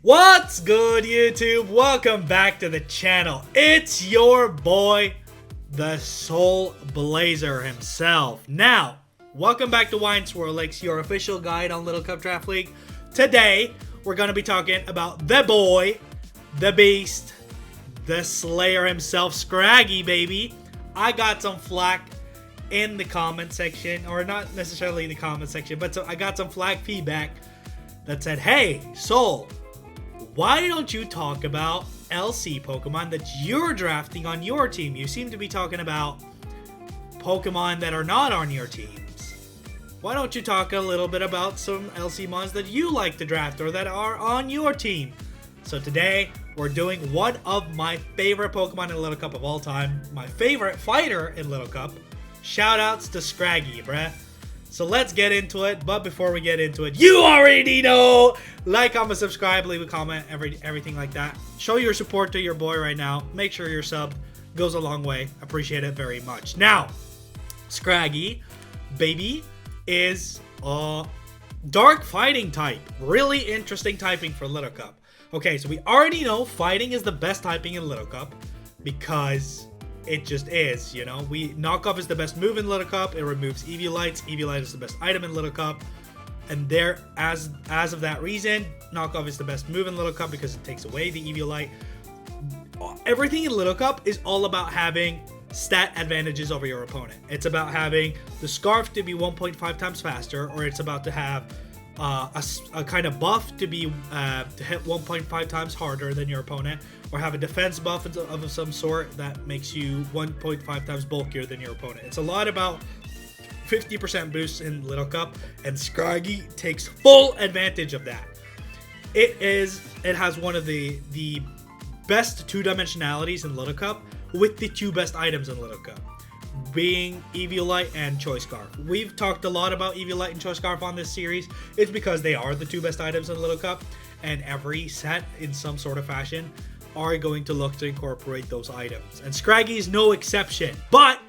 What's good, YouTube? Welcome back to the channel. It's your boy, the Soul Blazer himself. Now, welcome back to Swirlix, your official guide on Little Cup Draft League. Today, we're going to be talking about the boy, the beast, the Slayer himself, Scraggy, baby. I got some flack in the comment section, or not necessarily in the comment section, but I got some flack feedback that said, hey, Soul, why don't you talk about LC Pokemon that you're drafting on your team? You seem to be talking about Pokemon that are not on your teams. Why don't you talk a little bit about some LC mons that you like to draft or that are on your team? So today, we're doing one of my favorite Pokemon in Little Cup of all time. My favorite fighter in Little Cup. Shoutouts to Scraggy, bruh. So let's get into it. But before we get into it, you already know. Like, comment, subscribe, leave a comment, everything like that. Show your support to your boy right now. Make sure you're subbed. Goes a long way. Appreciate it very much. Now, Scraggy, baby, is dark fighting type. Really interesting typing for Little Cup. Okay, so we already know fighting is the best typing in Little Cup because it just is, you know. Knockoff is the best move in Little Cup. It removes Eviolites. Eviolite is the best item in Little Cup. And there, as of that reason, Knockoff is the best move in Little Cup because it takes away the Eviolite. Everything in Little Cup is all about having stat advantages over your opponent. It's about having the Scarf to be 1.5 times faster, or it's about to have a kind of buff to be to hit 1.5 times harder than your opponent, or have a defense buff of some sort that makes you 1.5 times bulkier than your opponent. It's a lot about 50% boosts in Little Cup, and Scraggy takes full advantage of that. It has one of the best two-dimensionalities in Little Cup with the two best items in Little Cup, being Eviolite and Choice Scarf. We've talked a lot about Eviolite and Choice Scarf on this series. It's because they are the two best items in Little Cup, and every set in some sort of fashion are going to look to incorporate those items. And Scraggy is no exception. But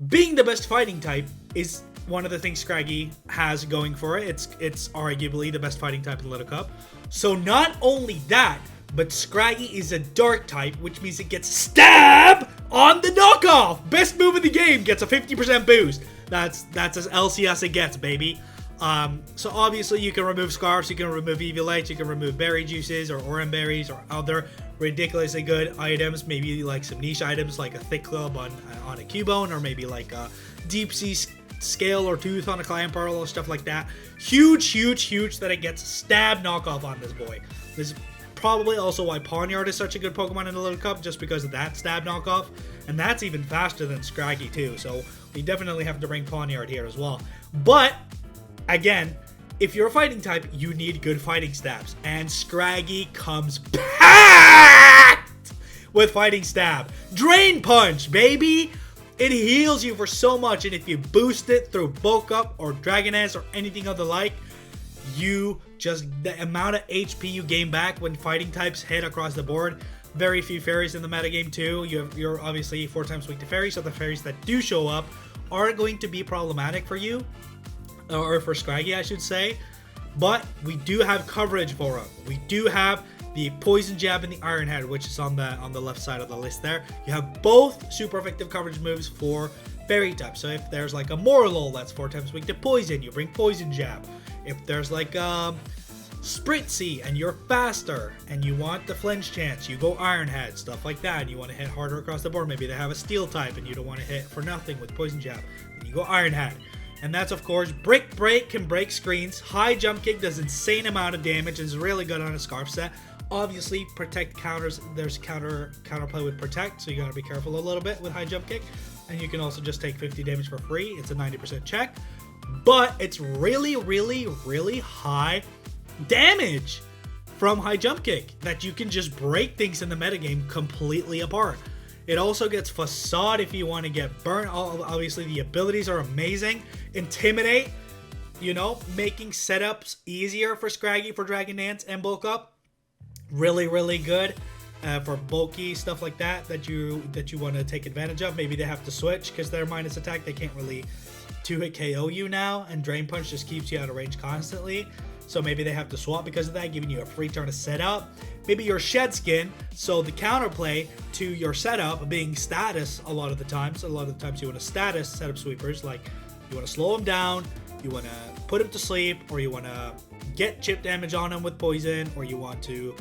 being the best fighting type is one of the things Scraggy has going for it. It's arguably the best fighting type in Little Cup. So not only that, but Scraggy is a dark type, which means it gets stab on the knockoff. Best move in the game gets a 50% boost. That's as LC as it gets, baby. So obviously you can remove Scarfs, you can remove Eviolites, you can remove Berry Juices or Oran Berries or other ridiculously good items. Maybe like some niche items like a Thick Club on a Cubone, or maybe like a Deep Sea Scale or Tooth on a Clamperl or stuff like that. Huge that it gets stab knockoff on this boy. This is probably also why Pawniard is such a good Pokemon in the Little Cup, just because of that stab knockoff. And that's even faster than Scraggy too, so we definitely have to bring Pawniard here as well. But again, if you're a fighting type, you need good fighting stabs, and Scraggy comes packed with fighting stab. Drain Punch, baby! It heals you for so much, and if you boost it through Bulk Up or Dragon Dance or anything of the like, the amount of HP you gain back when fighting types hit across the board. Very few fairies in the metagame too. You're obviously 4 times weak to fairies, so the fairies that do show up are going to be problematic for you, or for Scraggy, I should say. But we do have coverage for him. We do have the Poison Jab and the Iron Head, which is on the left side of the list there. You have both super effective coverage moves for fairy types. So if there's like a Morlul that's 4 times weak to poison, you bring Poison Jab. If there's like Spritzy and you're faster and you want the flinch chance, you go Iron Head, stuff like that. And you want to hit harder across the board. Maybe they have a Steel type and you don't want to hit for nothing with Poison Jab, and you go Iron Head. And that's, of course, Brick Break can break screens. High Jump Kick does insane amount of damage and is really good on a Scarf set. Obviously, Protect counters. There's counterplay with Protect, so you gotta be careful a little bit with High Jump Kick. And you can also just take 50 damage for free. It's a 90% check. But it's really high damage from High Jump Kick that you can just break things in the metagame completely apart. It also gets Facade if you want to get burnt. Obviously, the abilities are amazing. Intimidate, you know, making setups easier for Scraggy for Dragon Dance and Bulk Up. Really good for bulky stuff like that you want to take advantage of. Maybe they have to switch because they're minus attack. They can't really 2-hit KO you now, and Drain Punch just keeps you out of range constantly. so maybe they have to swap because of that, giving you a free turn to set up. Maybe your shed skin, so the counterplay to your setup being status a lot of the times. A lot of the times you want to status setup sweepers, like you want to slow them down, you want to put them to sleep, or you want to get chip damage on them with poison, or you want to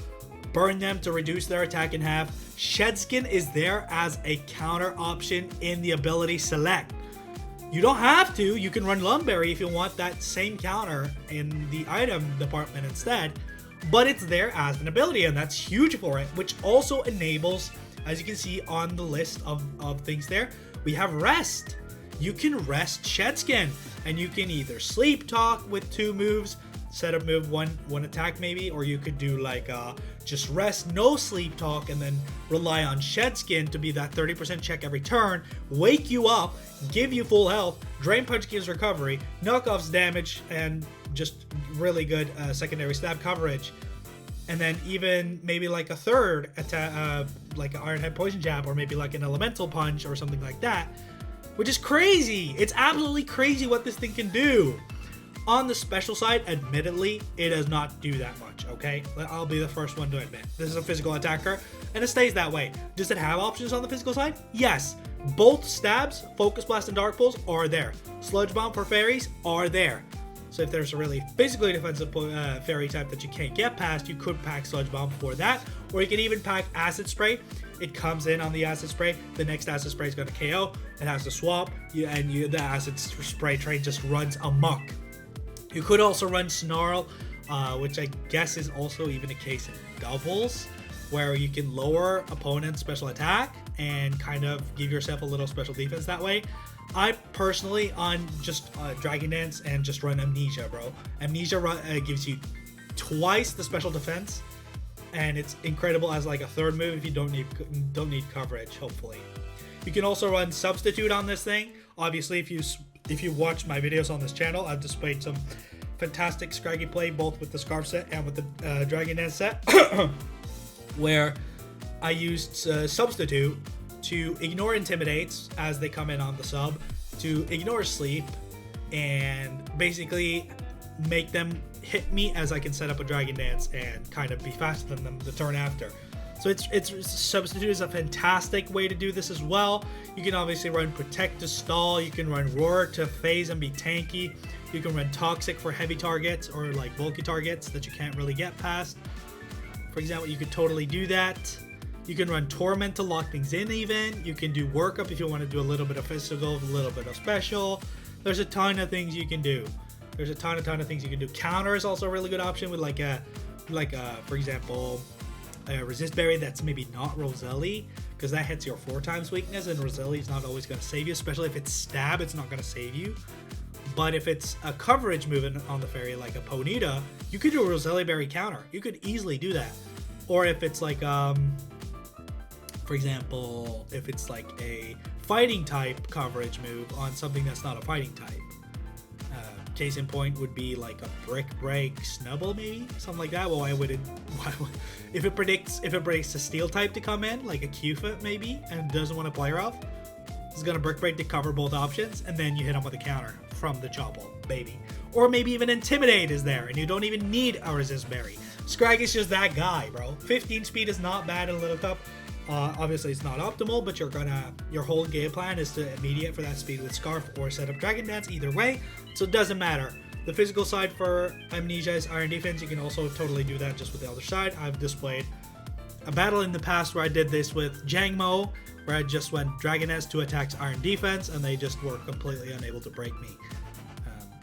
burn them to reduce their attack in half. Shed skin is there as a counter option in the ability select. You don't have to. You can run Lumberry if you want that same counter in the item department instead, but it's there as an ability, and that's huge for it, which also enables, as you can see on the list of things there, we have rest. You can rest Shed Skin, and you can either sleep talk with 2 moves, set up move one attack maybe, or you could do like just rest, no sleep talk, and then rely on Shed Skin to be that 30% check every turn, wake you up, give you full health. Drain Punch gives recovery, knockoffs damage, and just really good secondary stab coverage. And then even maybe like a third attack, like an Iron Head Poison Jab, or maybe like an Elemental Punch or something like that, which is crazy. It's absolutely crazy what this thing can do. On the special side, admittedly, it does not do that much, okay? I'll be the first one to admit. This is a physical attacker, and it stays that way. Does it have options on the physical side? Yes. Both stabs, Focus Blast, and Dark Pulse are there. Sludge Bomb for fairies are there. So if there's a really physically defensive fairy type that you can't get past, you could pack Sludge Bomb for that. Or you can even pack Acid Spray. It comes in on the Acid Spray. The next Acid Spray is going to KO. It has to swap, the Acid Spray train just runs amok. You could also run Snarl, which I guess is also even a case in doubles, where you can lower opponent's special attack and kind of give yourself a little special defense that way. I personally on just Dragon Dance and just run Amnesia, bro. Amnesia gives you twice the special defense, and it's incredible as like a third move if you don't need coverage. Hopefully, you can also run Substitute on this thing. Obviously, if you watch my videos on this channel, I've displayed some fantastic Scraggy play both with the Scarf set and with the Dragon Dance set, where I used Substitute to ignore Intimidates as they come in on the sub, to ignore Sleep, and basically make them hit me as I can set up a Dragon Dance and kind of be faster than them the turn after. So it's Substitute is a fantastic way to do this as well. You can obviously run Protect to stall, you can run Roar to phase and be tanky, you can run Toxic for heavy targets or like bulky targets that you can't really get past. For example, you could totally do that. You can run Torment to lock things in even. You can do Workup if you want to do a little bit of physical, a little bit of special. There's a ton of things you can do. There's a ton of things you can do. Counter is also a really good option with for example, a Resist Berry that's maybe not Roselli, because that hits your 4 times weakness, and Roselli is not always going to save you, especially if it's Stab, it's not going to save you. But if it's a coverage move on the fairy like a Ponyta, you could do a Roselli Berry counter. You could easily do that. Or if it's like for example, if it's like a fighting type coverage move on something that's not a fighting type. Case in point would be like a Brick Break Snubble, maybe something like that. Well, if it predicts a steel type to come in, like a Q-Fit maybe, and doesn't want to play her off, it's gonna Brick Break to cover both options, and then you hit them with a counter from the Chople, baby. Or maybe even Intimidate is there, and you don't even need a Resist Berry. Scraggy's just that guy, bro. 15 speed is not bad in Little Cup. Obviously it's not optimal, but your whole game plan is to immediate for that speed with Scarf or set up Dragon Dance, either way, so it doesn't matter. The physical side for Amnesia is Iron Defense. You can also totally do that just with the other side. I've displayed a battle in the past where I did this with Jangmo, where I just went Dragon Dance, 2 attacks, Iron Defense, and they just were completely unable to break me.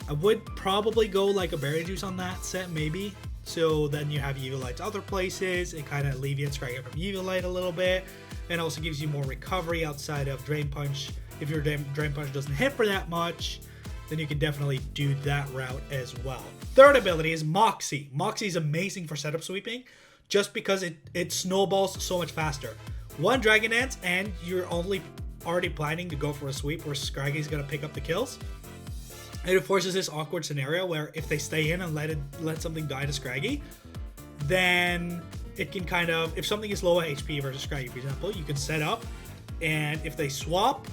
I would probably go like a Berry Juice on that set, maybe. So then you have Evil Lights other places. It kind of alleviates Scraggy from Evil Light a little bit, and also gives you more recovery outside of Drain Punch. If your Drain Punch doesn't hit for that much, then you can definitely do that route as well. Third ability is Moxie. Moxie is amazing for setup sweeping, just because it snowballs so much faster. 1 Dragon Dance, and you're already planning to go for a sweep where Scraggy's gonna pick up the kills. And it forces this awkward scenario where if they stay in and let something die to Scraggy, then it can kind of, if something is low HP versus Scraggy, for example, you can set up, and if they swap,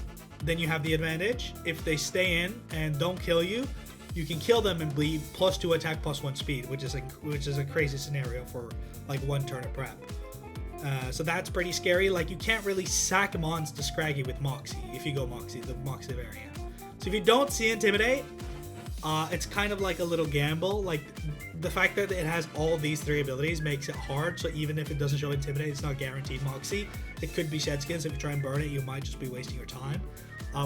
then you have the advantage. If they stay in and don't kill you, you can kill them and bleed +2 attack +1 speed, which is a crazy scenario for like 1 turn of prep. So that's pretty scary. Like, you can't really sack mons to Scraggy with Moxie if you go Moxie, the Moxie variant. So if you don't see Intimidate, it's kind of like a little gamble. Like, the fact that it has all these 3 abilities makes it hard. So even if it doesn't show Intimidate, it's not guaranteed Moxie. It could be Shedskins. If you try and burn it, you might just be wasting your time,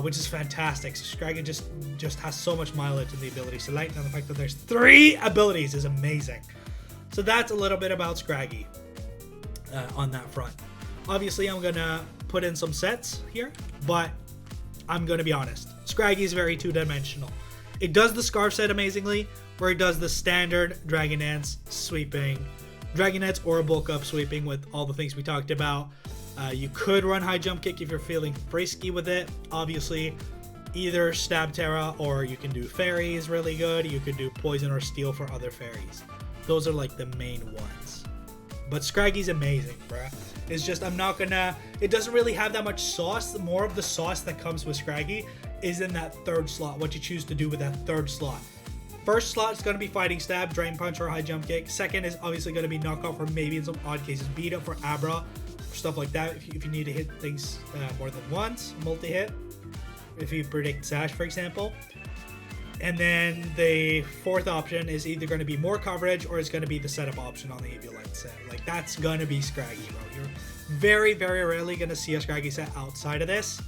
which is fantastic. So Scraggy just has so much mileage in the ability select, and the fact that there's 3 abilities is amazing. So that's a little bit about Scraggy on that front. Obviously, I'm gonna put in some sets here, but I'm gonna be honest. Scraggy is very 2-dimensional. It does the Scarf set amazingly, where it does the standard Dragon Dance sweeping, Dragon Dance or a bulk up sweeping with all the things we talked about. You could run High Jump Kick if you're feeling frisky with it. Obviously, either Stab Terra or you can do Fairy is really good. You could do Poison or Steel for other fairies. Those are like the main ones. But Scraggy's amazing, bruh. It's just, it doesn't really have that much sauce. More of the sauce that comes with Scraggy is in that 3rd slot, what you choose to do with that 3rd slot. 1st slot is going to be Fighting Stab, Drain Punch, or High Jump Kick. 2nd is obviously going to be Knockoff, or maybe in some odd cases Beat Up for Abra, stuff like that. If you need to hit things more than once, multi-hit. If you predict Sash, for example. And then the 4th option is either going to be more coverage, or it's going to be the setup option on the Eviolite set. Like, that's going to be Scraggy, bro. You're very, very rarely going to see a Scraggy set outside of this.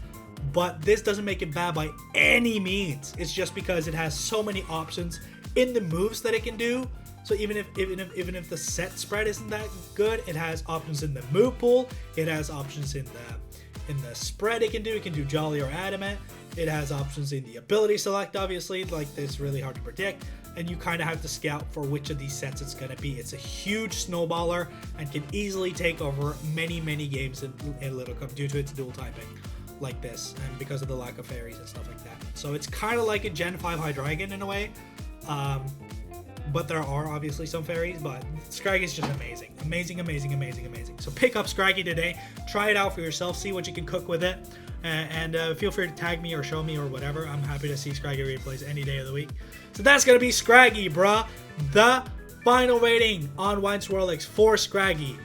But this doesn't make it bad by any means. It's just because it has so many options in the moves that it can do. So even if the set spread isn't that good, it has options in the move pool. It has options in the spread it can do. It can do Jolly or Adamant. It has options in the ability select, obviously. Like, it's really hard to predict. And you kind of have to scout for which of these sets it's going to be. It's a huge snowballer and can easily take over many, many games in Little Cup due to its dual typing like this, and because of the lack of fairies and stuff like that. So it's kind of like a Gen 5 Hydreigon in a way. But there are obviously some fairies, but Scraggy is just amazing. Amazing, amazing, amazing, amazing. So pick up Scraggy today. Try it out for yourself. See what you can cook with it. And feel free to tag me or show me or whatever. I'm happy to see Scraggy replays any day of the week. So that's going to be Scraggy, bruh. The final rating on Wine Swirlix for Scraggy.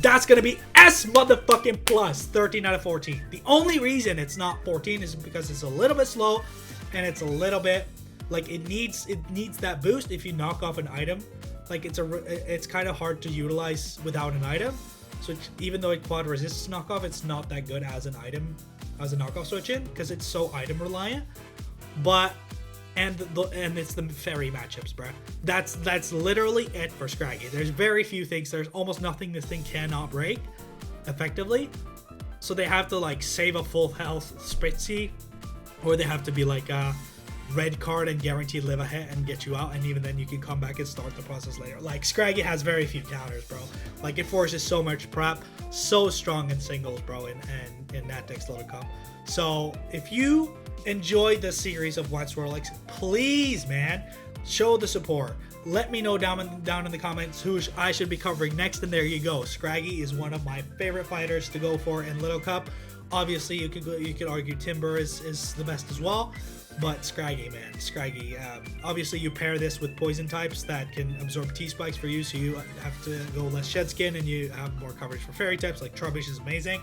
That's going to be S motherfucking plus, 13 out of 14. The only reason it's not 14 is because it's a little bit slow and it's a little bit like it needs that boost if you knock off an item. Like, it's kind of hard to utilize without an item. So even though it quad resists knockoff, it's not that good as an item, as a knockoff switch in, because it's so item reliant. But and it's the fairy matchups, bruh. That's literally it for Scraggy. There's very few things. There's almost nothing this thing cannot break effectively. So they have to like save a full health Spritzy, or they have to be like a red card and guaranteed live ahead and get you out, and even then you can come back and start the process later. Like, Scraggy has very few counters, bro. Like, it forces so much prep, so strong in singles, bro, in Natdex Little Cup. So if you enjoyed this series of Wine Swirlix, please, man, show the support. Let me know down in the comments who I should be covering next, and there you go. Scraggy is one of my favorite fighters to go for in Little Cup. Obviously, you could argue Timber is the best as well, but Scraggy, man, Scraggy. Obviously, you pair this with poison types that can absorb T-Spikes for you, so you have to go less Shed Skin, and you have more coverage for fairy types. Like, Trubbish is amazing.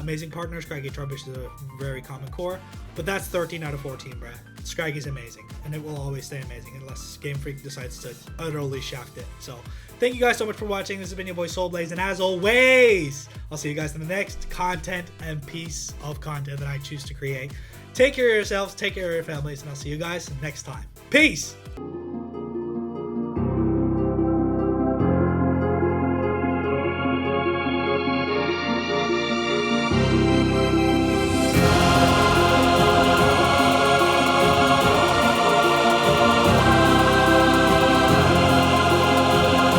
Amazing partner. Scraggy Trubbish is a very common core, but that's 13 out of 14, bruh. Scraggy's amazing, and it will always stay amazing unless Game Freak decides to utterly shaft it. So thank you guys so much for watching. This has been your boy Soulblaze, and as always, I'll see you guys in the next content and piece of content that I choose to create. Take care of yourselves, take care of your families, and I'll see you guys next time. Peace!